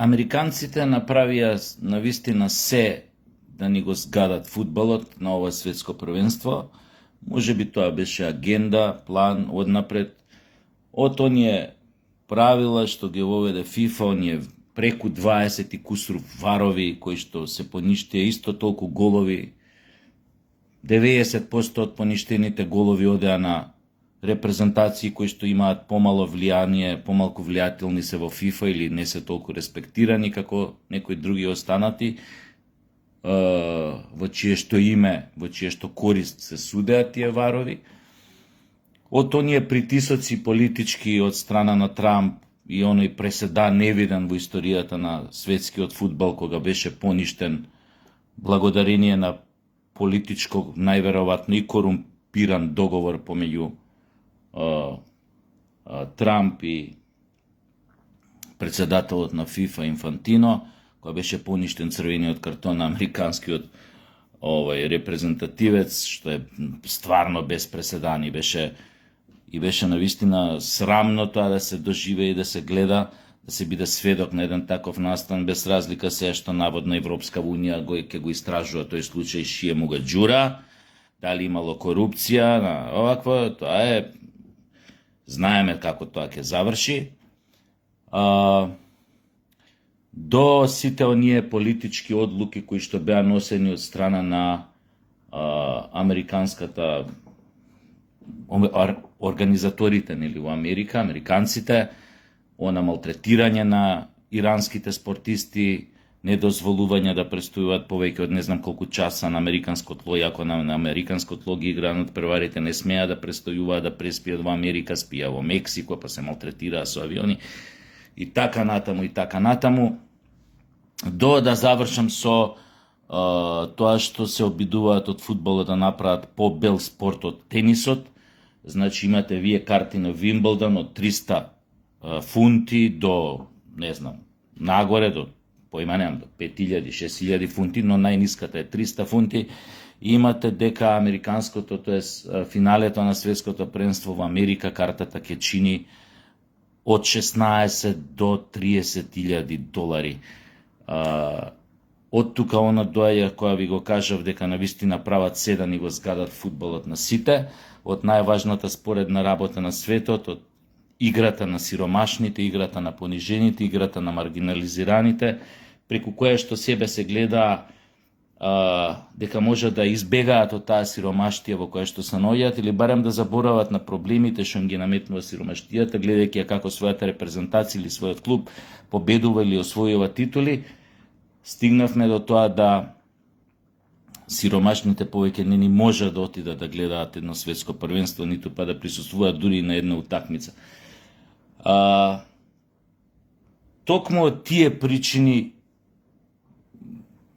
Американците направија навистина се да ни го згадат фудбалот на ова светско првенство. Може би тоа беше агенда, план однапред. Од оние правила што ги воведе ФИФА, оние преку 20 и кусур варови кои што се поништија, исто толку голови. 90% од поништените голови одеа на репрезентации кои што имаат помало влијание, помалку влијателни се во ФИФА или не се толку респектирани како некои други останати, во чие што име, во чие што корист се судеат тие варови. Од оние притисоци политички од страна на Трамп и оној преседан невиден во историјата на светскиот фудбал, кога беше поништен благодарение на политичко, најверојатно и корумпиран договор помеѓу Трамп и председателот на ФИФА Инфантино, кој беше поништен црвениот картон на американскиот репрезентативец, што е стварно без преседан и беше навистина срамно тоа да се доживее и да се гледа, да се биде сведок на еден таков настан, без разлика се што наводно Европска унија ќе го истражува тој случај шие му га џура, дали имало корупција, овакво, тоа е, знаеме како тоа ќе заврши. До сите оние политички одлуки кои што беа носени од страна на американската организаторите нели во Америка, американците, она малтретирање на иранските спортисти, недозволување да престојуваат повеќе од не знам колку часа на американско тло, иако на американско тло ги играат преварите, не смеа да престојуваат да преспијат во Америка, спија во Мексико, па се малтретираа со авиони и така натаму, до да завршам со тоа што се обидуваат од фудбалот да направат по-бел спорт од тенисот. Значи имате вие карти на Вимблдон од 300 фунти до, не знам, нагоре до, поима немам, до 5000, 6000 фунти, но најниската е 300 фунти. И имате дека американското, тоест финалето на светското првенство во Америка, картата ќе чини од 16 до 30.000 долари. Од тука она доаѓа која ви го кажав дека навистина прават се да ни го згадат фудбалот на сите, од најважната споредна работа на светот, од играта на сиромашните, играта на понижените, играта на маргинализираните, преку која што себе се гледа дека може да избегаат од таа сиромаштија во која што се наоѓаат, или барем да заборават на проблемите што им ги наметнува сиромаштијата, гледајќи ја како својата репрезентација или својот клуб победува или освојува титули. Стигнавме до тоа да сиромашните повеќе не ни може да отидат да гледаат едно светско првенство, ниту па да присуствуваат дури на една утакмица. Токму од тие причини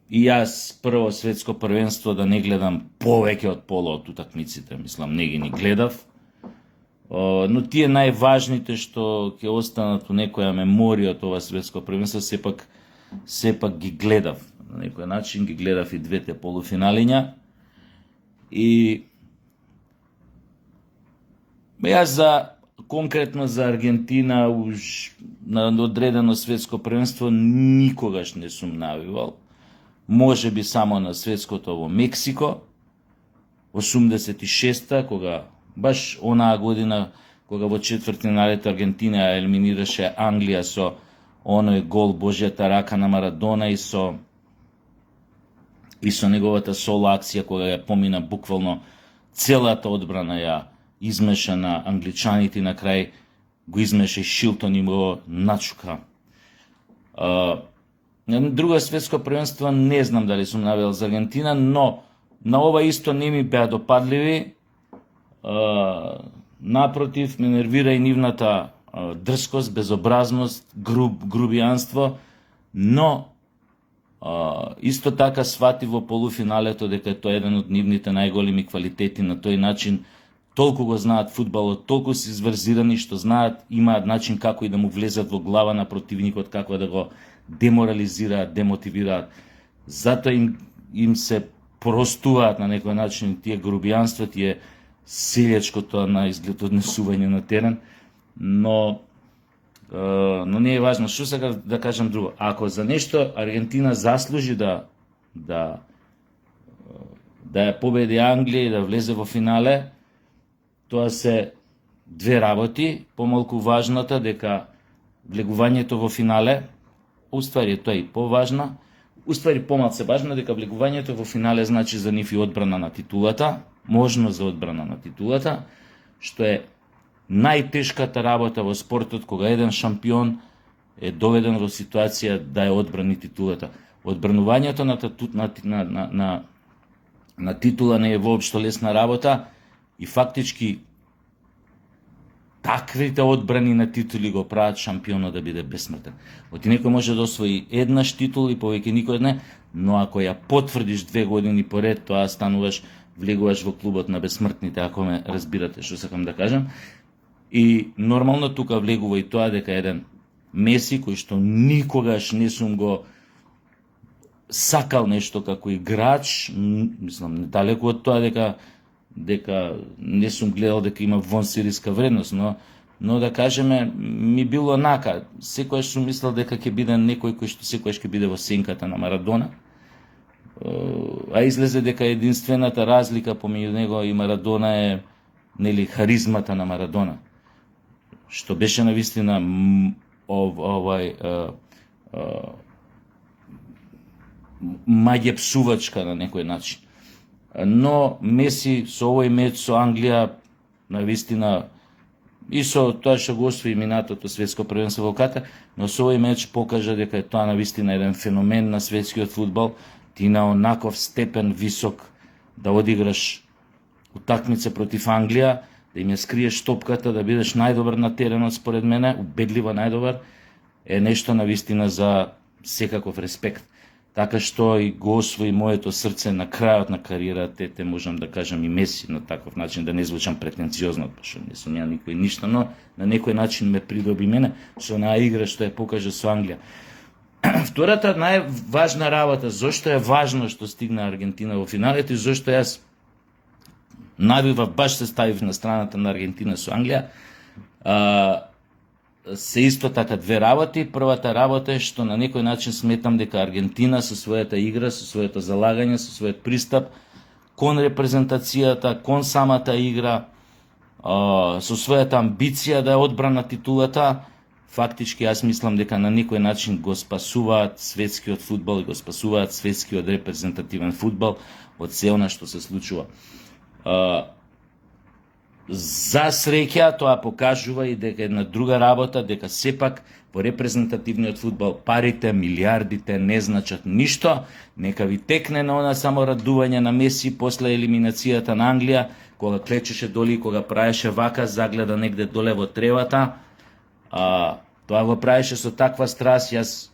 и јас прво светско првенство да не гледам повеќе од пола од утакмиците, мислам, не ги ни гледав. Но тие најважните што ќе останат у некоја меморија од ова светско првенство, сепак ги гледав. На некој начин ги гледав и двете полуфиналиња. И јас конкретно за Аргентина на одредено светско првенство никогаш не сум навивал. Може би само на светското во Мексико, 86-та, кога баш онаа година, кога во четвртфиналето Аргентина ја елиминираше Англија со оној гол Божјата рака на Марадона и со неговата соло акција, кога ја помина буквално целата одбрана, ја измеша на англичаните и на крај го измеша и Шилтон и го начука. Друго светско првенство не знам дали сум навел за Аргентина, но на ова исто не ми беа допадливи. Напротив, ме нервира и нивната дрскост, безобразност, грубијанство, но исто така свати во полуфиналето дека тоа е еден од нивните најголеми квалитети. На тој начин толку го знаат фудбалот, толку се изврзирани што знаат, имаат начин како и да му влезат во глава на противникот, како да го деморализираат, демотивираат. Затоа им се простуваат на некој начин тие грубијанства, тие селјачкото на изглед однесување на терен, но но не е важно. Што сакам да кажам друго? Ако за нешто Аргентина заслужи да ја победи Англија и да влезе во финале, тоа се две работи. Помалку важната дека влегувањето во финале, уствари тоа и поважна, уствари помалку важна дека влегувањето во финале значи за нив и одбрана на титулата, можно за одбрана на титулата, што е најтешката работа во спортот кога еден шампион е доведен во ситуација да ја одбрани титулата. Одбранувањето на титула не е воопшто лесна работа и фактички таквите одбрани на титули го прават шампионот да биде бесмртен. Оти некој може да освои еднаш титул и повеќе никој не, но ако ја потврдиш 2 години поред, тоа влегуваш во клубот на бесмртните, ако ме разбирате што сакам да кажам. И нормално тука влегува и тоа дека еден Меси, кој што никогаш не сум го сакал нешто како играч, мислам, далеку од тоа дека не сум гледал дека има вонсериска вредност, но да кажеме, ми било онака. Секојаш сум мислел дека ќе биде некој кој што секојаш ќе биде во сенката на Марадона, а излезе дека единствената разлика помеѓу него и Марадона е харизмата на Марадона, што беше навистина маѓепсувачка на некој начин. Но Меси со овој меч со Англија навистина и со тоа што го освои минатото светско првенство во Катар, но со овој меч покажа дека е тоа навистина еден феномен на светскиот фудбал. Ти на онаков степен висок да одиграш утакмица против Англија, да им ја скриеш топката, да бидеш најдобар на теренот, според мене, убедливо најдобар, е нешто навистина за секаков респект. Така што и го освои моето срце на крајот на кариерата, те можам да кажам и Меси на таков начин, да не звучам претенциозно, пошто не сум ја никој ништо, но на некој начин ме придоби мене со онаа игра што ја покажа со Англија. Втората најважна работа, зошто е важно што стигна Аргентина во финалето и зошто јас навивав, баш се ставив на страната на Аргентина со Англија, се исто така две работи. Првата работа е што на некој начин сметам дека Аргентина со својата игра, со своето залагање, со својот пристап кон репрезентацијата, кон самата игра, со својата амбиција да ја одбрана титулата, фактички јас мислам дека на некој начин го спасуваат светскиот фудбал и го спасуваат светскиот репрезентативен фудбал од се она што се случува. За среќа тоа покажува и дека една друга работа, дека сепак во репрезентативниот фудбал парите, милиардите не значат ништо. Нека ви текне на она само радување на Меси после елиминацијата на Англија, кога клечеше доли и кога правеше вака, загледа негде доле во тревата. Тоа го правеше со таква страст. Јас,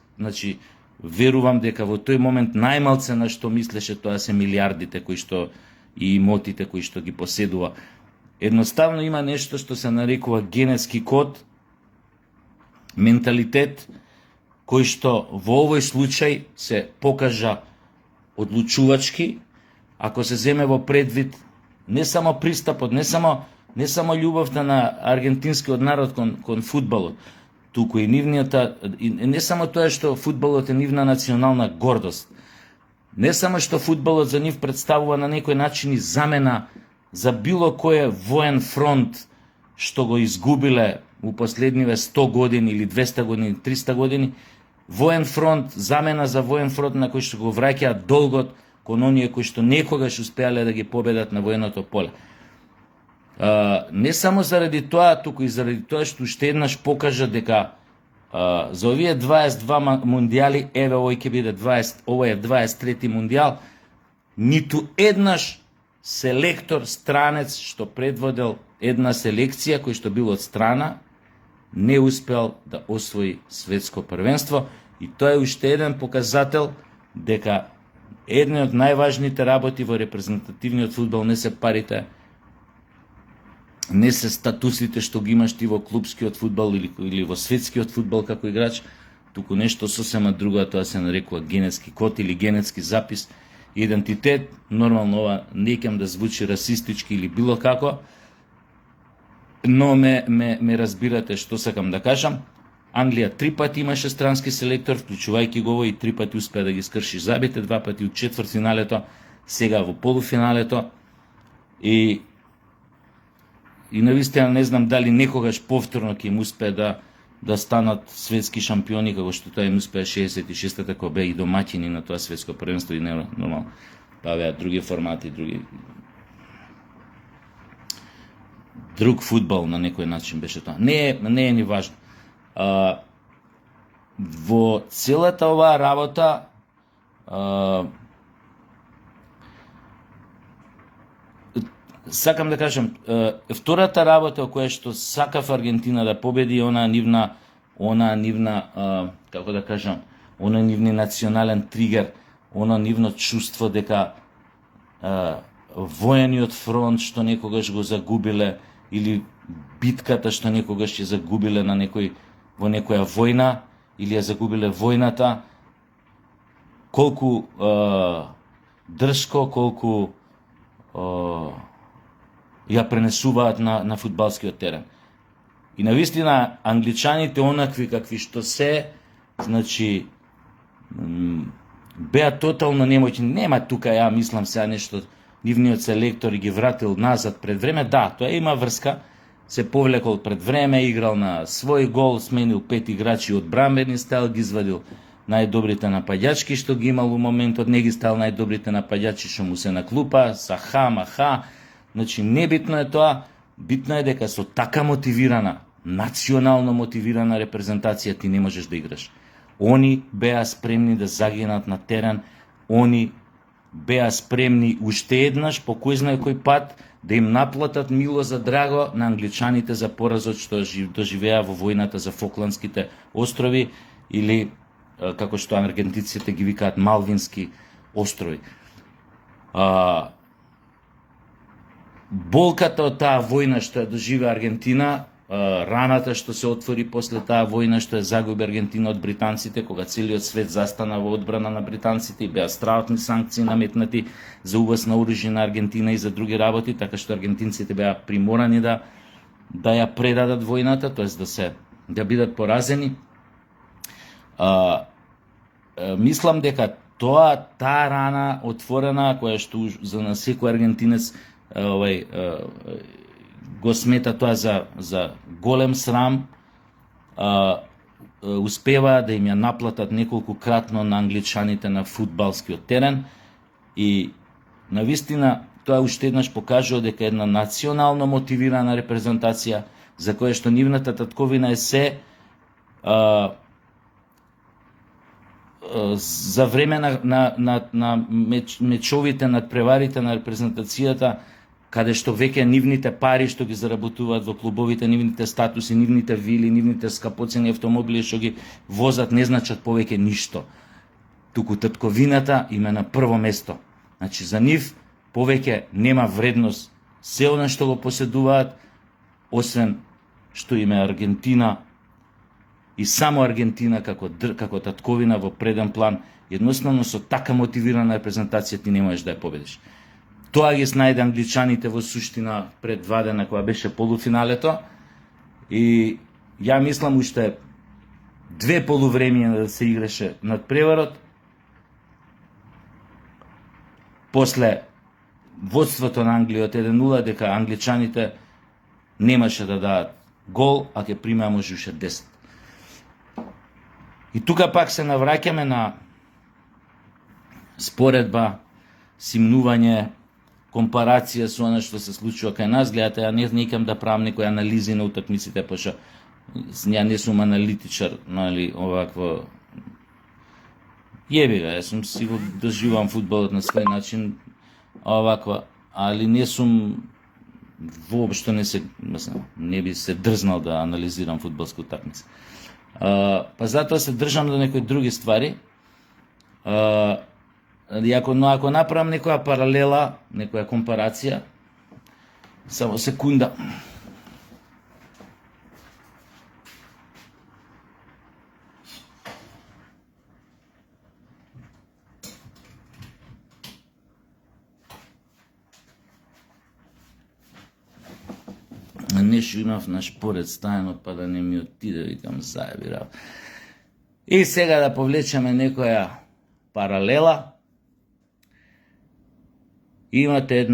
верувам дека во тој момент најмалце на што мислеше тоа се милиардите кои што и имотите кои што ги поседува. Едноставно има нешто што се нарекува генетски код, менталитет, кој што во овој случај се покажа одлучувачки, ако се земе во предвид не само пристапот, не само љубовта на аргентинскиот народ кон фудбалот, туку и нивната, не само тоа што фудбалот е нивна национална гордост, не само што фудбалот за нив представува на некој начин и замена за било кој воен фронт што го изгубиле у последниве 100 години или 200 години, 300 години, воен фронт, замена за воен фронт на кој што го враќаат долгот кон оние кои што некогаш успеале да ги победат на военото поле. Не само заради тоа, туку и заради тоа што уште еднаш покажа дека за овие 22 мундијали, еве овој ќе биде овој е 23-ти мундијал, ниту еднаш селектор, странец што предводел една селекција кој што бил од страна, не успеал да освои светско првенство, и тоа е уште еден показател дека една од најважните работи во репрезентативниот фудбал не се парите, не се статусите што ги имаш ти во клубскиот фудбал или во светскиот фудбал како играч, туку нешто сосема друго, а тоа се нарекува генетски код или генетски запис, идентитет. Нормално ова не кем да звучи расистички или било како, но ме разбирате што сакам да кажам. Англија 3 пати имаше странски селектор, вклучувајќи го и 3 пати успеа да ги скрши забите, 2 пати од четвртфиналето, сега во полуфиналето. И навистина не знам дали некогаш повторно ќе им успее да станат светски шампиони, како што тоа им успеа 66-та, кога беа и домаќини на тоа светско првенство и нормално. Па беа други формати, друг фудбал на некој начин беше тоа. Не е ни важно. Во целата оваа работа сакам да кажам, втората работа која што сакав Аргентина да победи, она нивна како да кажам, она нивни национален тригер, она нивно чувство дека воениот фронт што некогаш го загубиле или битката што некогаш ќе загубиле во некоја војна или ја загубиле војната, колку дрско, колку ја пренесуваат на фудбалскиот терен. И навистина англичаните онакви какви што се, значи беа тотално немоќни. Нема тука, ја мислам сега нешто, нивниот селектор ги вратил назад пред време. Да, тоа има врска. Се повлекол пред време, играл на свој гол, сменил 5 играчи од брамбени стайл, ги извадил најдобрите нападјачки што ги имал во моментот, не ги ставил најдобрите нападјачи што му се на клупа, Саха, Маха. Значи, небитно е тоа, битно е дека со така мотивирана, национално мотивирана репрезентација ти не можеш да играш. Они беа спремни да загинат на терен, они беа спремни уште еднаш, по кој знае кој пат, да им наплатат мило за драго на англичаните за поразот што доживеа во војната за Фокландските острови, или како што аргентинците ги викаат Малвински острови. Болката од таа војна што ја доживеа Аргентина, раната што се отвори после таа војна што ја загуби Аргентина од британците, кога целиот свет застана во одбрана на британците и беа страшни санкции наметнати за увоз на оружје на Аргентина и за други работи, така што аргентинците беа приморани да ја предадат војната, тоест да бидат поразени. Мислам дека таа рана отворена, која што за на секој аргентинец го смета тоа за голем срам, успева да им ја наплатат неколку кратно на англичаните на фудбалскиот терен, и навистина тоа уште еднаш покажува дека една национално мотивирана репрезентација, за која што нивната татковина е се, за време на мечовите, надпреварите на репрезентацијата, каде што веќе нивните пари што ги заработуваат во клубовите, нивните статуси, нивните вили, нивните скапоцени автомобили што ги возат не значат повеќе ништо. Туку татковината им е на прво место. Значи за нив повеќе нема вредност се она што го поседуваат, освен што им е Аргентина, и само Аргентина како татковина во преден план. Едноставно со така мотивирана репрезентација ти не можеш да ја победиш. Тоа ги снајде англичаните во суштина пред 2 дена кога беше полуфиналето, и ја мислам уште 2 полувремиња да се играше надпреварот. После водството на Англија од 1-0, дека англичаните немаше да дадат гол, а ќе примеа може уште 10. И тука пак се навраќаме на споредба, симнување, компарација со она што се случува кај нас. Гледате, ја не икам да правам некои анализи на утакмиците, пошто ја не сум аналитичар, нали, овакво. Јеби га, јас сум си го доживувам фудбалот на свој начин, оваква, али не сум воопшто не би се дрзнал да анализирам фудбалска утакмица. Па затоа се држам до некои други ствари. Ако направам некоја паралела, некоја компарација, само секунда. нешто имав на шпоред стајано, па да не ми отиде, викам, заебирав. И сега да повлечеме некоја паралела. Имате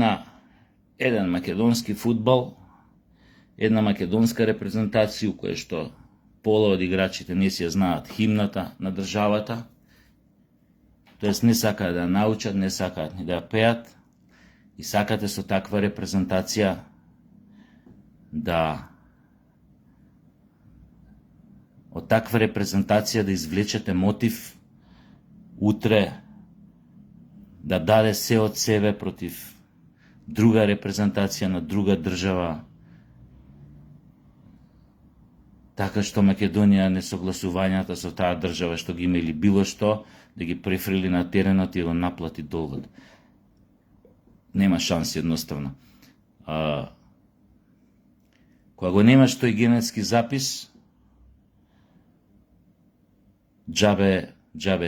еден македонски фудбал, една македонска репрезентација, која што пола од играчите не си ја знаат химната на државата, тоест не сакаат да научат, не сакаат ни да ја пеат, и сакате со таква репрезентација од таква репрезентација да извлечете мотив утре да даде се од себе против друга репрезентација на друга држава, така што Македонија несогласувањата со таа држава што ги имели било што, да ги префрили на теренот и го наплати долгот. Нема шанси едноставно. Кога го немаш тој генетски запис, џабе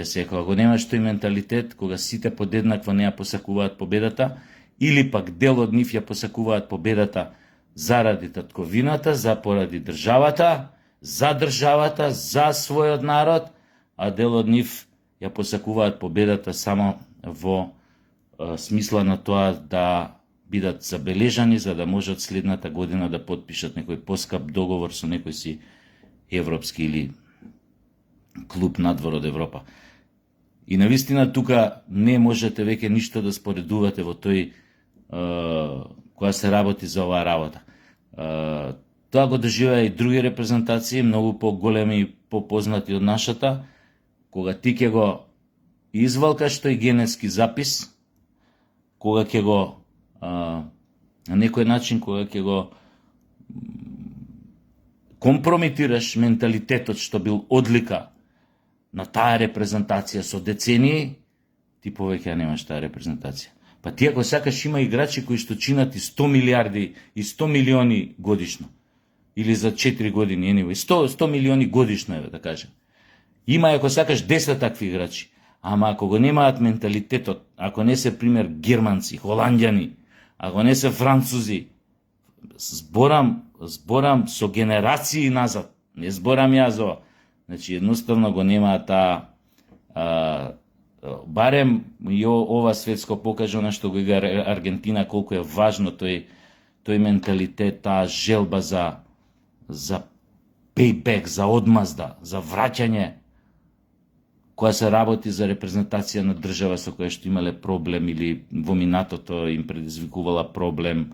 е се. Кога го немаш тој менталитет, кога сите подеднакво не ја посакуваат победата, или пак дел од нив ја посакуваат победата заради татковината, поради државата, за својот народ, а дел од нив ја посакуваат победата само во смисла на тоа да бидат забележани, за да можат следната година да подпишат некој поскап договор со некој си европски или клуб надвор од Европа. И навистина тука не можете веќе ништо да споредувате во тој која се работи за оваа работа. Тоа го доживеа и други репрезентации, многу по-големи и по-познати од нашата, кога ти ќе го извалкаш тој генетски запис, кога ќе го на некој начин, кога ќе го компрометираш менталитетот што бил одлика на таа репрезентација со децении, ти повеќе немаш таа репрезентација. Па ти ако сакаш, има играчи кои што чинат и 100 милиарди и 100 милиони годишно, или за 4 години, 100 милиони годишно е, да кажем. Има, ако сакаш, 10 такви играчи. Ама ако го немаат менталитетот, ако не се пример германци, холандјани, ако не се французи, зборам со генерации назад, не зборам јас ова. Значи, едноставно го немаат барем и ова светско покажа на што го игра Аргентина, колку е важно тој менталитет, таа желба за payback, за одмазда, за враќање, која се работи за репрезентација на држава со која што имале проблем или во минатото им предизвикувала проблем,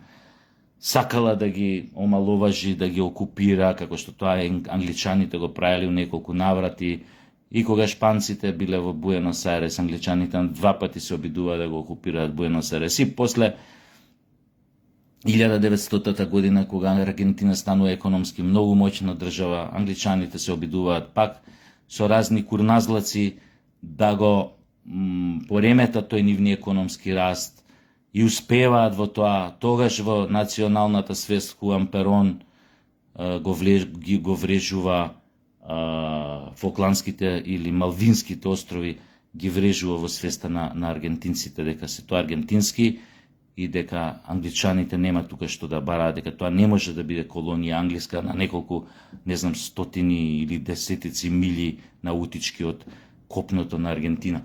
сакала да ги омаловажи, да ги окупира, како што тоа англичаните го правеле у неколку наврати, и кога шпанците биле во Буенос Ајрес, англичаните 2 пати се обидуваа да го окупираат Буенос Ајрес. И после 1900 година, кога Аргентина станува економски многу моćна држава, англичаните се обидуваат пак со разни курназлаци да го пореметат тој нивни економски раст и успеваат во тоа. Тогаш во националната свест Хуан Перон го врежува Фокландските или Малвинските острови, ги врежува во свеста на аргентинците дека се тоа аргентински и дека англичаните нема тука што да бараат, дека тоа не може да биде колонија англиска на неколку, не знам, стотини или десетици мили наутички од копното на Аргентина.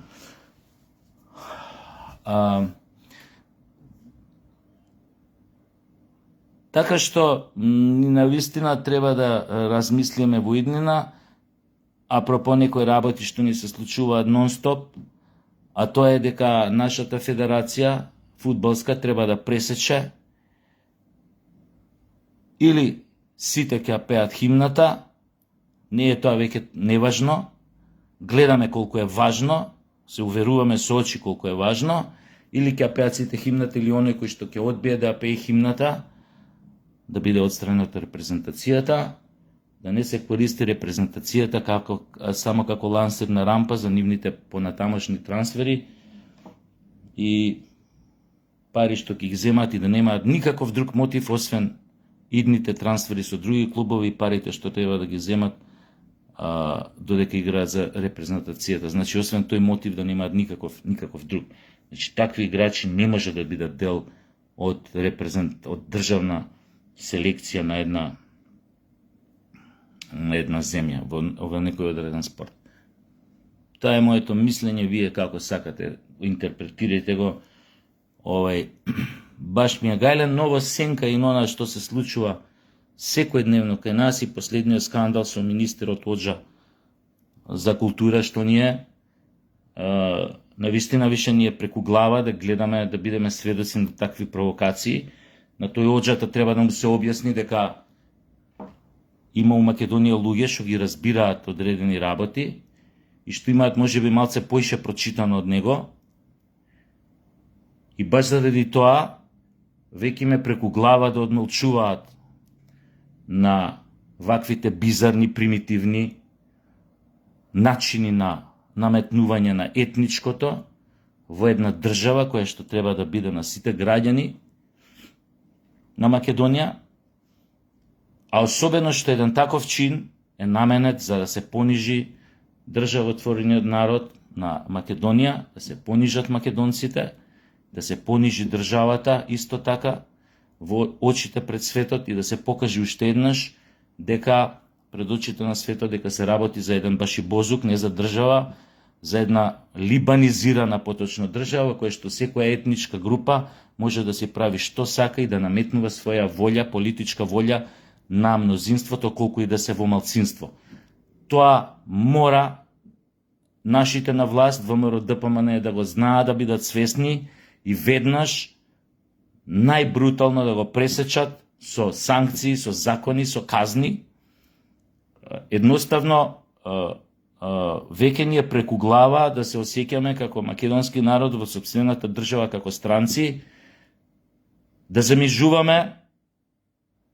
Така што, навистина треба да размислиме во иднина, апропо некои работи што ни се случуваат нон-стоп, а тоа е дека нашата федерација фудбалска треба да пресече или сите ќе пеат химната, не е тоа веќе неважно, гледаме колку е важно, се уверуваме со очи колку е важно, или ќе пеат сите химната, или оној кој што ќе одбие да пее химната, да биде отстранен од репрезентацијата, да не се користи репрезентацијата само како лансерна рампа за нивните понатамошни трансфери и пари што ќе ги земат и да немаат никаков друг мотив освен идните трансфери со други клубови и парите што треба да ги земат додека играат за репрезентацијата. Значи, освен тој мотив да немаат никаков друг. Значи, такви играчи не може да бидат дел од државна селекција на една земја во некој одреден спорт. Тоа е моето мислење, вие како сакате, интерпретирајте го. Баш ми е гајлен ново сенка и на што се случува секојдневно кај нас и последниот скандал со министерот Оджа за култура, што ние навистина више ни е преку глава да гледаме, да бидеме сведоци на такви провокации. На тој Оджата треба да му се објасни дека има у Македонија луѓе што ги разбираат одредени работи и што имаат можеби малце поише прочитано од него. И баш заради тоа веќе ме преку глава да одмолчуваат на ваквите бизарни, примитивни начини на наметнување на етничкото во една држава која што треба да биде на сите граѓани на Македонија, а особено што еден таков чин е наменет за да се понижи државотворениот народ на Македонија, да се понижат македонците, да се понижи државата исто така во очите пред светот и да се покаже уште еднаш дека пред очите на светот дека се работи за еден башибозук, не за држава, за една либанизирана поточно држава која што секоја етничка група може да се прави што сака и да наметнува своја волја, политичка волја на мнозинството, колку и да се во малцинство. Тоа мора нашите на власт, ВМРО ДПМН, да го знаат, да бидат свесни и веднаш најбрутално да го пресечат со санкции, со закони, со казни. Едноставно, веќе ни е преку глава да се осеќаме како македонски народ во сопствената држава како странци, да замижуваме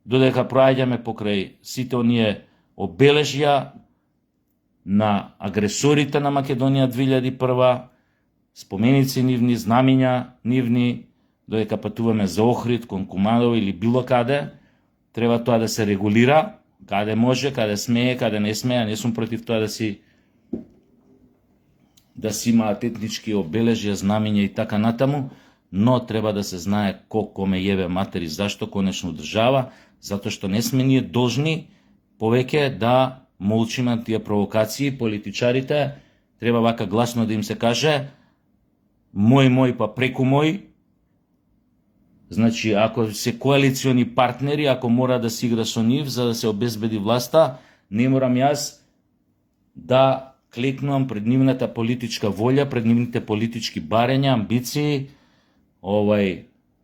додека проаѓаме покрај сите оние обележја на агресорите на Македонија 2001, споменици нивни, знамиња нивни, додека патуваме за Охрид, кон Куманово или било каде, треба тоа да се регулира, каде може, каде смее, каде не смее. Не сум против тоа да си имаат етнички обележја, знамиња и така натаму, но треба да се знае коме јебе матери, зашто конечно држава, затоа што не сме ние должни повеќе да молчиме тие провокации. Политичарите треба вака гласно да им се каже мој па преку мој. Значи, ако се коалициони партнери, ако мора да се игра со нив за да се обезбеди власта, не морам јас да клекнувам пред нивната политичка волја, пред нивните политички барења, амбиции,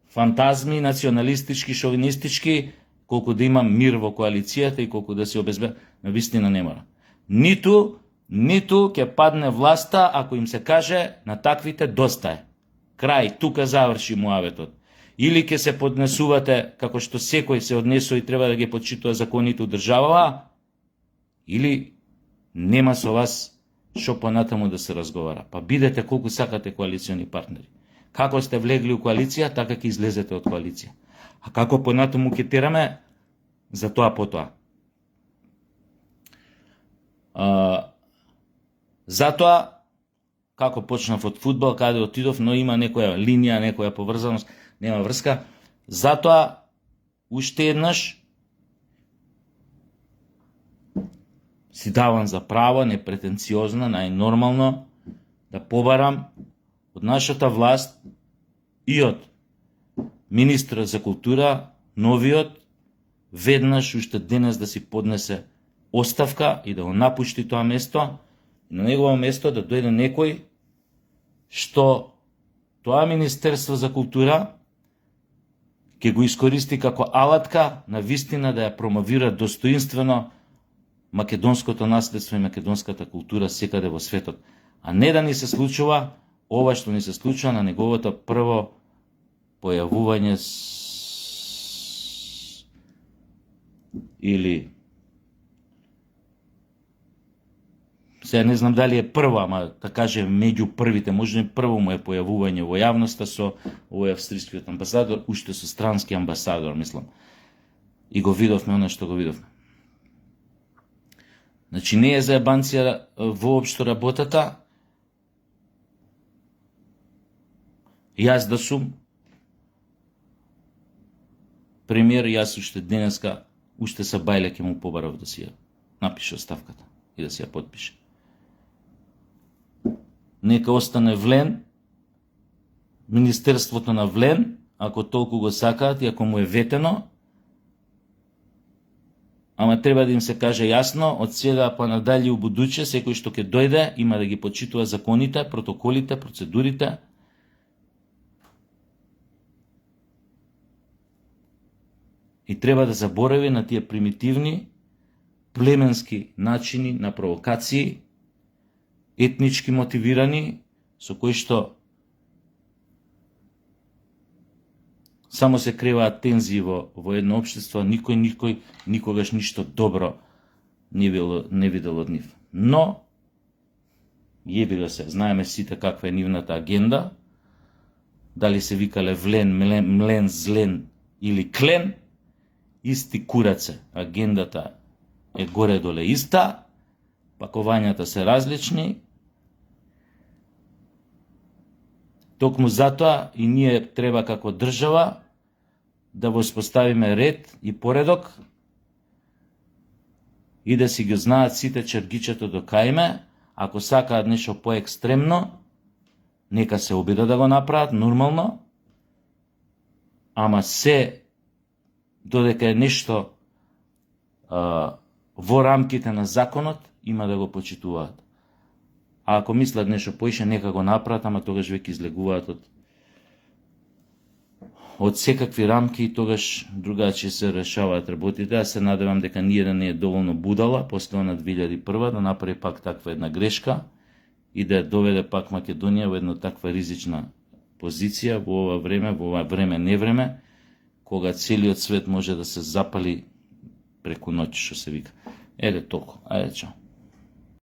фантазми, националистички, шовинистички, колку да имам мир во коалицијата и колку да се обезбеди. Навистина не мора. Ниту ќе падне власта ако им се каже на таквите доста е. Крај, тука заврши муаветот. Или ќе се поднесувате како што секој се однесува и треба да ги почитува законите у државава, или нема со вас што понатаму да се разговара. Па бидете колку сакате коалициони партнери. Како сте влегли у коалиција, така ќе излезете од коалиција. А како понатаму ќе тераме, за тоа потоа. Затоа, како почнав од фудбал, каде отидов, но има некоја линија, некоја поврзаност, нема врска. Затоа, уште еднаш, си давам за право, непретенциозно, најнормално, да побарам од нашата власт и од министрот за култура, новиот, веднаш уште денес да си поднесе оставка и да го напушти тоа место, и на негово место да дојде некој што тоа Министерство за култура ќе го искористи како алатка на вистина да ја промовира достоинствено македонското наследство и македонската култура секаде во светот, а не да ни се случува ова што ни се случува на неговото прво појавување или се не знам дали е прво, ама да кажем меѓу првите, може прво му е појавување во јавноста со овој австрискиот амбасадор, уште со странски амбасадор, мислам. И го видовме оно што го видовме. Значи не е за ебанција воопшто работата. Јас да сум премиер, јас уште денеска, уште са бајле ќе му побарав да си ја напише оставката и да си ја подпише. Нека остане влен, Министерството на влен, ако толку го сакаат и ако му е ветено, ама треба да им се каже јасно, од сега па надали у будуќе, секој што ќе дојде, има да ги почитува законите, протоколите, процедурите. И треба да заборави на тие примитивни, племенски начини на провокации, етнички мотивирани, со кои што само се креваат тензии во едно општество, никој никогаш ништо добро не видел од нив. Но, јебиле се, знаеме сите каква е нивната агенда, дали се викале влен, млен, злен или клен, исти кураце, агендата е горе-доле иста, пакувањата се различни. Токму затоа и ние треба како држава да воспоставиме ред и поредок и да си ги знаат сите чергичето до кајме. Ако сакаат нешто поекстремно, нека се обидат да го направат нормално, ама се додека е нешто во рамките на законот, има да го почитуваат. А ако мислат нешто поише, нека го направат, ама тогаш веќе излегуваат од секакви рамки и тогаш другачи се решаваат работите. Аз се надевам дека ниједен не е доволно будала после на 2001 да направи пак таква една грешка и да доведе пак Македонија во една таква ризична позиција во ова време невреме, кога целиот свет може да се запали преку ноќ, што се вика. Толку. Ајде, чао.